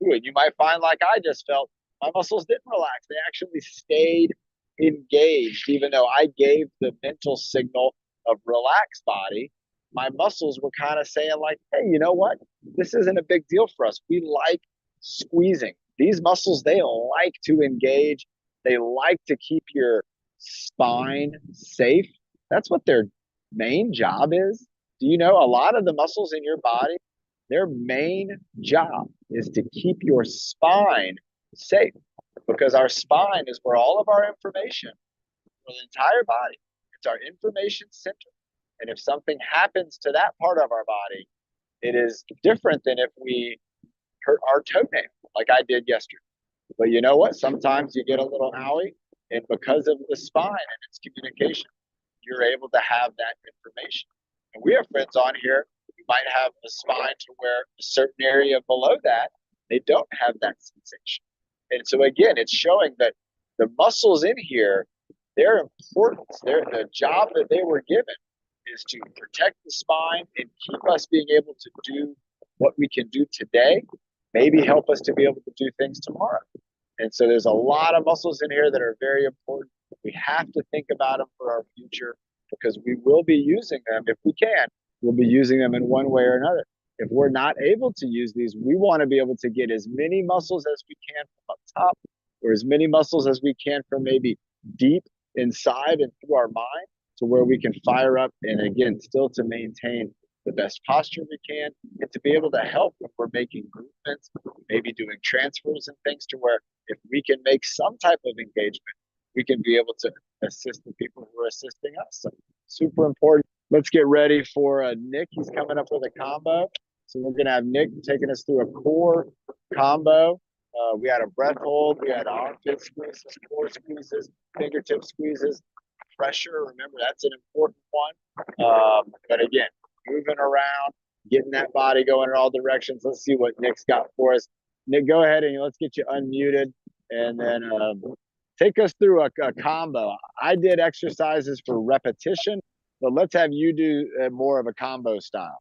and you might find, like I just felt, my muscles didn't relax. They actually stayed engaged. Even though I gave the mental signal of relax body, my muscles were kind of saying like, hey, you know what? This isn't a big deal for us. We like squeezing. These muscles, they like to engage. They like to keep your spine safe. That's what their main job is. Do you know a lot of the muscles in your body, their main job is to keep your spine safe, because our spine is where all of our information for the entire body, it's our information center. And if something happens to that part of our body, it is different than if we hurt our toenail like I did yesterday. But you know what? Sometimes you get a little owie, and because of the spine and its communication, you're able to have that information. And we have friends on here who might have a spine to where a certain area below that, they don't have that sensation. And so again, it's showing that the muscles in here, their importance, the job that they were given is to protect the spine and keep us being able to do what we can do today, maybe help us to be able to do things tomorrow. And so there's a lot of muscles in here that are very important. We have to think about them for our future, because we will be using them. If we can, we'll be using them in one way or another. If we're not able to use these, we want to be able to get as many muscles as we can from up top, or as many muscles as we can from maybe deep inside and through our mind, to where we can fire up, and again, still to maintain the best posture we can, and to be able to help if we're making movements, maybe doing transfers and things, to where if we can make some type of engagement, we can be able to assist the people who are assisting us. So super important. Let's get ready for Nick. He's coming up with a combo. So we're going to have Nick taking us through a core combo. We had a breath hold. We had armpit squeezes, core squeezes, fingertip squeezes, pressure. Remember, that's an important one. But again, moving around, getting that body going in all directions. Let's see what Nick's got for us. Nick, go ahead and let's get you unmuted, and then take us through a combo. I did exercises for repetition, but let's have you do more of a combo style.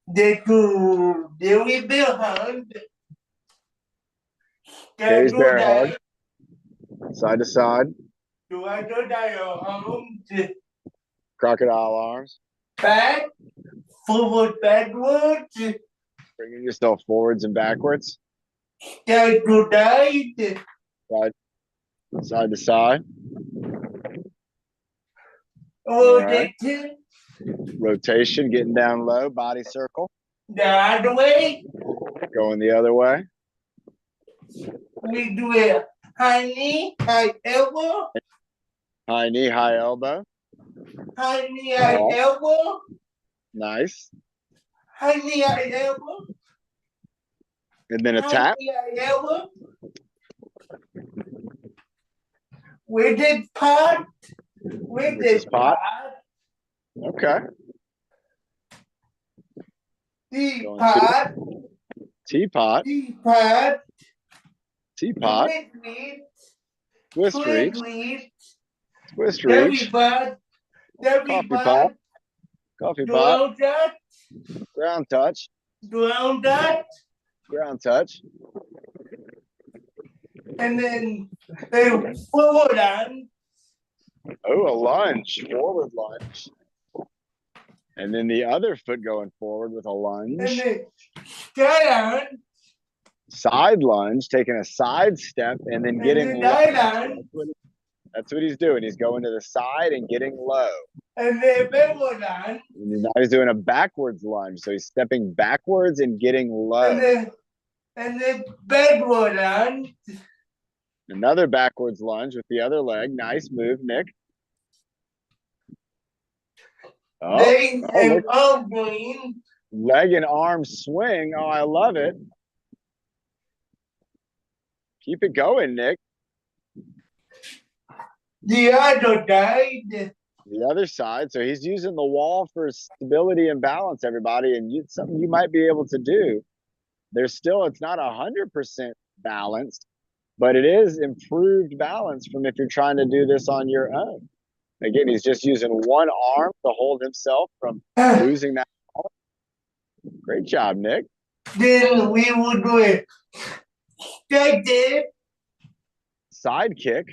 They do very hard. Gaze bear hug. Side to side. Crocodile arms. Back, forward, backwards. Bringing yourself forwards and backwards. Side to side. Side to side. rotation, Rotation, getting down low, body circle, the other way. going the other way. We do it high knee, high elbow, High knee, high elbow. high knee, high Oh. elbow, Nice. high knee, high elbow, And then a high tap. knee, high elbow. With the pot, with This is the pot. pot, Okay. teapot, Teapot. teapot, Teapot. Twist reach. Twist reach. Coffee pot. Coffee pot. Ground touch. Ground touch. And then forward on. Oh, a lunge. Forward lunge. And then the other foot going forward with a lunge. And then straight on. Side lunge, taking a side step and then getting low. That's what he's doing. He's going to the side and getting low. And then backward on. And now he's doing a backwards lunge. So he's stepping backwards and getting low. And then backward on. Another backwards lunge with the other leg. Nice move, Nick. Leg and arm swing. Leg and arm swing. Oh, I love it. Keep it going, Nick. The other side. The other side. So he's using the wall for stability and balance, everybody. And something you might be able to do. It's not 100% balanced, but it is improved balance from if you're trying to do this on your own. Again, he's just using one arm to hold himself from losing that ball. Great job, Nick. Then we would do it. Straight dip. Side kick.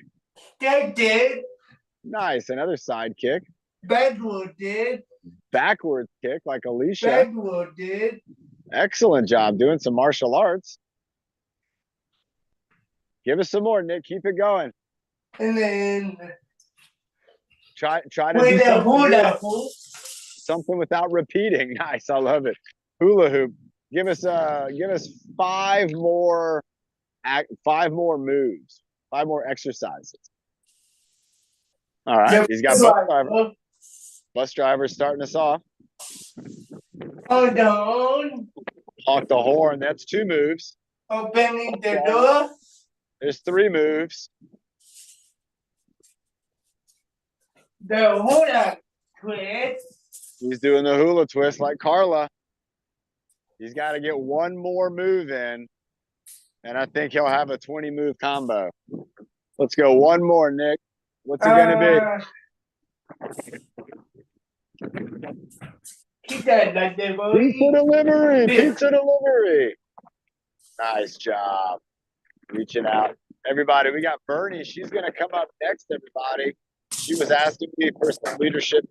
Straight dip. Nice. Another side kick. Backward dip. Backwards kick like Alicia. Backward dip. Excellent job doing some martial arts. Give us some more, Nick. Keep it going. And then try to with do the hula hoop. Something without repeating. Nice. I love it. Hula hoop. Give us 5 more moves. 5 more exercises. All right. He's got bus driver. Bus driver starting us off. Hold on. Honk the horn. That's 2 moves. Opening the door. There's 3 moves. The hula twist. He's doing the hula twist like Carla. He's got to get 1 more move in. And I think he'll have a 20-move combo. Let's go 1 more, Nick. What's it going to be? Pizza delivery. Pizza delivery. Pizza delivery. Nice job. Reaching out. Everybody, we got Bernie. She's going to come up next, everybody. She was asking me for some leadership.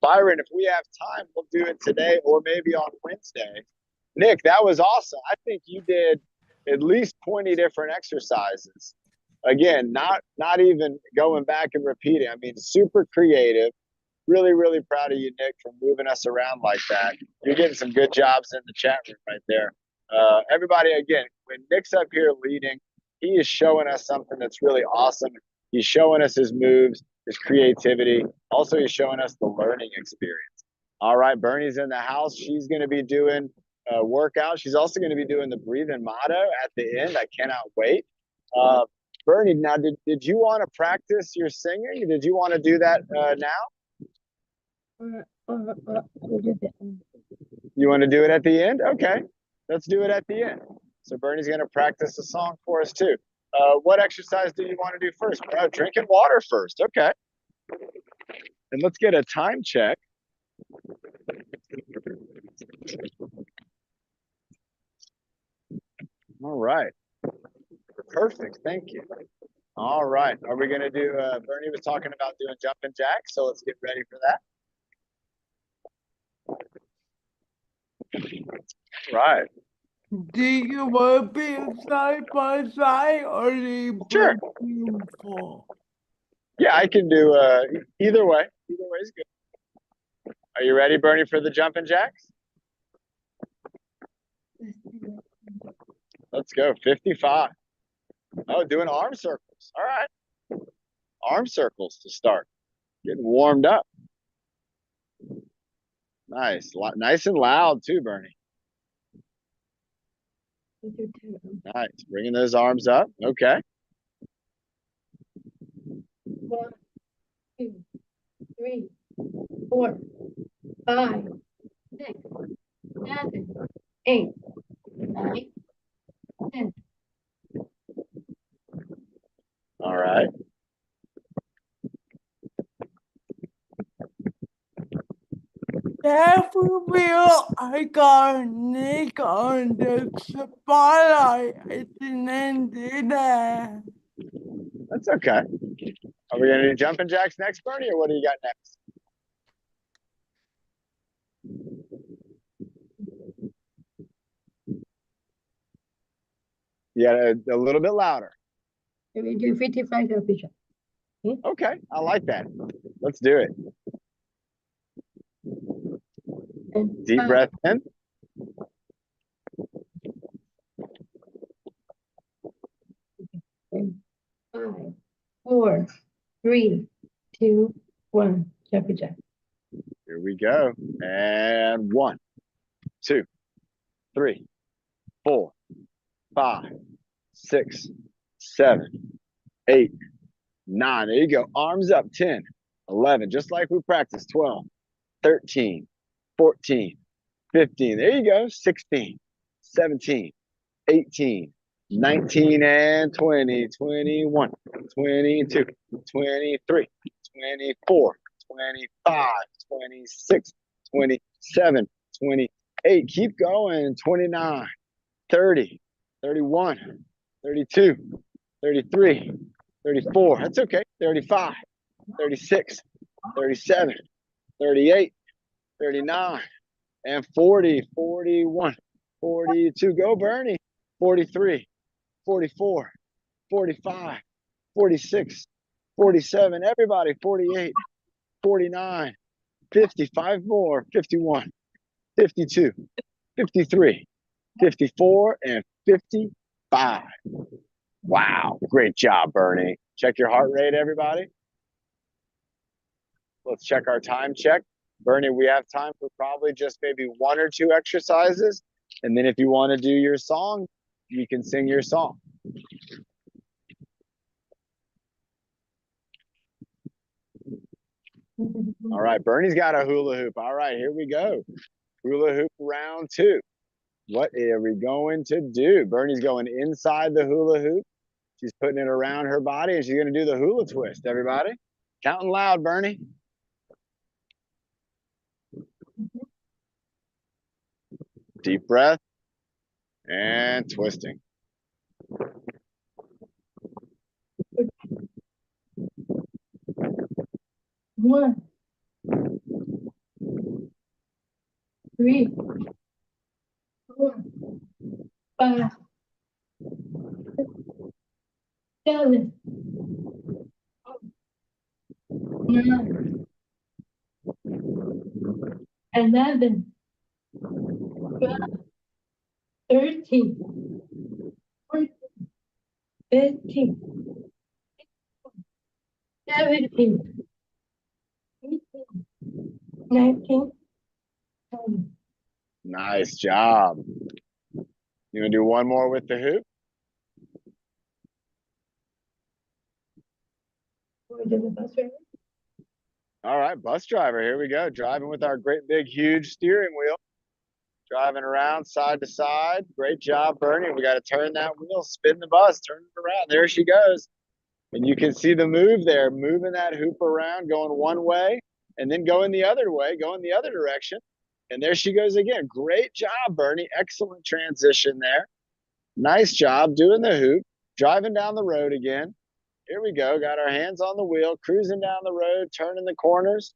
Byron, if we have time, we'll do it today or maybe on Wednesday. Nick, that was awesome. I think you did at least 20 different exercises. Again, not even going back and repeating. I mean, super creative. Really, really proud of you, Nick, for moving us around like that. You're getting some good jobs in the chat room right there. Everybody, again, when Nick's up here leading, he is showing us something that's really awesome. He's showing us his moves, his creativity. Also, he's showing us the learning experience. All right, Bernie's in the house. She's going to be doing a workout. She's also going to be doing the breathing motto at the end. I cannot wait. Bernie, now, did you want to practice your singing? Did you want to do that now? You want to do it at the end? Okay, let's do it at the end. So Bernie's going to practice a song for us too. What exercise do you want to do first? Drinking water first. Okay. And let's get a time check. All right. Perfect. Thank you. All right. Are we going to do, Bernie was talking about doing jumping jacks, so let's get ready for that. Right. Do you want to be side by side or do you Sure. Yeah, I can do either way. Either way is good. Are you ready, Bernie, for the jumping jacks? Let's go. 55. Oh, doing arm circles. All right. Arm circles to start. Getting warmed up. Nice. Nice and loud too, Bernie. Nice. Bringing those arms up. Okay. 1, 2, 3, 4, 5, 6, 7, 8, 9, 10. All right. That will be iconic on the spotlight. I didn't do that. That's okay. Are we going to do jumping jacks next, Bernie, or what do you got next? Yeah, a little bit louder. We do 55 repetitions. Okay. I like that. Let's do it. And Deep breath in. 5, 4, 3, 2, 1. Jumping jack. Here we go. And 1, 2, 3, 4, 5, 6, 7, 8, 9. There you go. Arms up. 10, 11. Just like we practiced. 12, 13, 14, 15. There you go. 16, 17, 18, 19, and 20, 21, 22, 23, 24, 25, 26, 27, 28. Keep going. 29, 30, 31, 32, 33, 34. That's okay. 35, 36, 37, 38, 39, and 40, 41, 42. Go, Bernie. 43, 44, 45, 46, 47. Everybody. 48, 49, 55 more. 51, 52, 53, 54, and 55. Wow. Great job, Bernie. Check your heart rate, everybody. Let's check our time check. Bernie, we have time for probably just maybe 1 or 2 exercises. And then if you want to do your song, you can sing your song. All right, Bernie's got a hula hoop. All right, here we go. Hula hoop round 2. What are we going to do? Bernie's going inside the hula hoop. She's putting it around her body, and she's going to do the hula twist, everybody. Counting loud, Bernie. Deep breath. And twisting. 1, 3, 4, 5, 7, 9, 11, 12, 13, 14, 15, 17, 18, 19, 20. Nice job. You gonna do one more with the hoop? We do the bus driver. All right, bus driver, here we go. Driving with our great big huge steering wheel. Driving around side to side. Great job, Bernie. We got to turn that wheel, spin the bus, turn it around. There she goes. And you can see the move there, moving that hoop around, going one way, and then going the other way, going the other direction. And there she goes again. Great job, Bernie. Excellent transition there. Nice job doing the hoop, driving down the road again. Here we go. Got our hands on the wheel, cruising down the road, turning the corners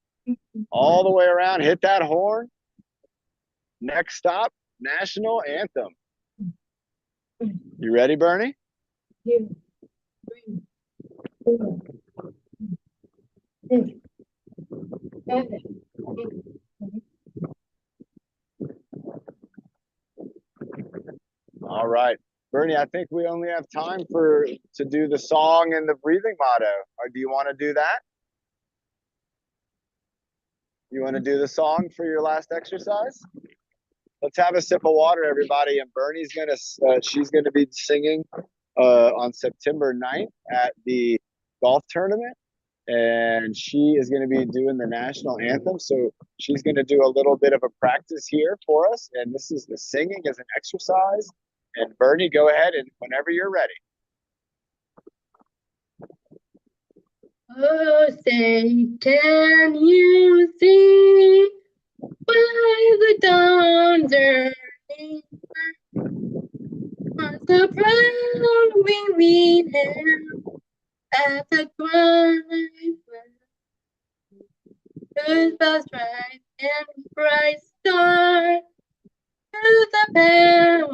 all the way around. Hit that horn. Next stop, national anthem. You ready, Bernie? 2, 3, 4, 6, 7, 8, All right. Bernie, I think we only have time to do the song and the breathing motto. Or do you want to do that? You want to do the song for your last exercise? Let's have a sip of water, everybody. And Bernie's she's gonna be singing on September 9th at the golf tournament, and she is going to be doing the national anthem. So she's going to do a little bit of a practice here for us, and this is the singing as an exercise. And Bernie, go ahead and whenever you're ready. Oh, say, can you see by the dawn's early on the proud we meet him at the twilight, whose bells strike and bright star to the bell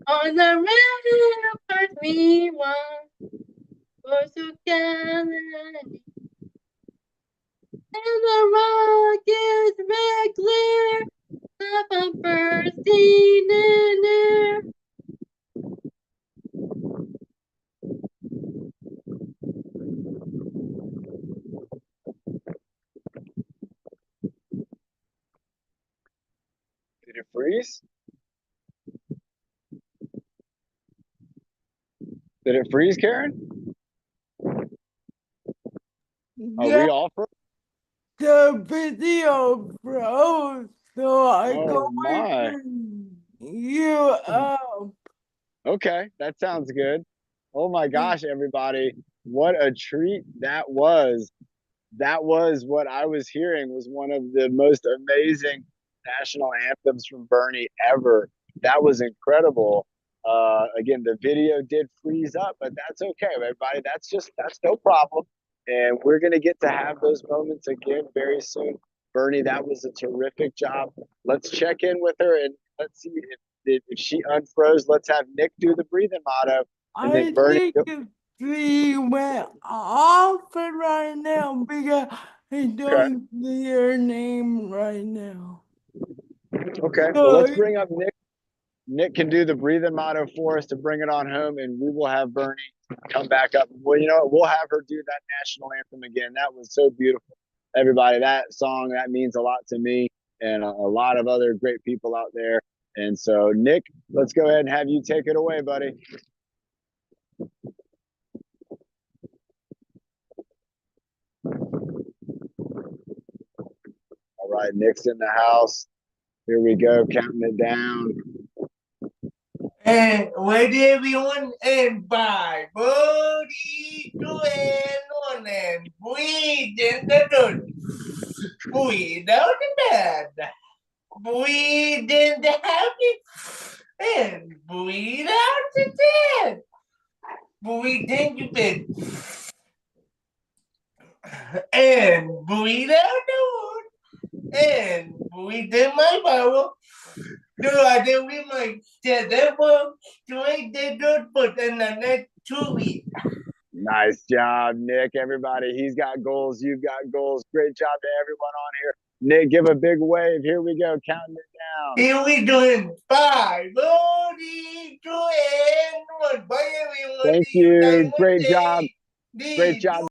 on the ramparts we walk for so gallantly. And the rocket's red glare of a bursting in air. Did it freeze? Did it freeze, Karen? Are Yeah, we all froze? the video froze, so I Oh my. going you up. Okay, that sounds good. Oh my gosh, everybody. What a treat that was. That was what I was hearing was one of the most amazing national anthems from Bernie ever. That was incredible. Again, the video did freeze up, but that's okay, everybody. That's no problem. And we're going to get to have those moments again very soon. Bernie, that was a terrific job. Let's check in with her and let's see if she unfroze. Let's have Nick do the breathing motto. And I then Bernie, think the screen went off right now because I don't see your name right now. okay. Well, let's bring up Nick. Nick can do the breathing motto for us to bring it on home, and we will have Bernie come back up. Well, you know what? We'll have her do that national anthem again. That was so beautiful. Everybody, that song, that means a lot to me and a lot of other great people out there. And so, Nick, let's go ahead and have you take it away, buddy. All right, Nick's in the house. Here we go, counting it down. And with everyone and by body to and on and breathe in the dirt. Breathe out the bad. Breathe in the happy and breathe out the dead. Breathe in your bed. And breathe out the wood. And breathe in my Bible. Do I do we might say that will join the dirt put in the next 2 weeks. Nice job, Nick. Everybody, he's got goals. You've got goals. Great job to everyone on here. Nick, give a big wave. Here we go, counting it down. Here we doing 5, 4, 3, 2, and 1. Bye everyone. Thank you. Great job. Great job.